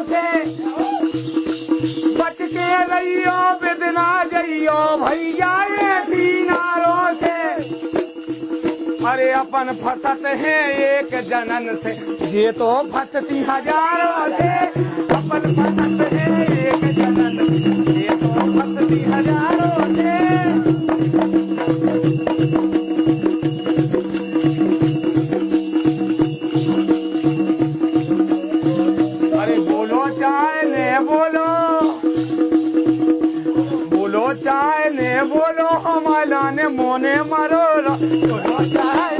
से बच के रहियो बिदना जइयो भैया ये दीनारों से। अरे अपन फसत है एक जनन से ये तो फसती हजारों से। अपन फसत है एक जनन से ये तो फसती हजारों से। अरे बोलो चाहे ने बोलो, बोलो चाहे ने बोलो हमारा ने मोने मरो। बोलो चाहे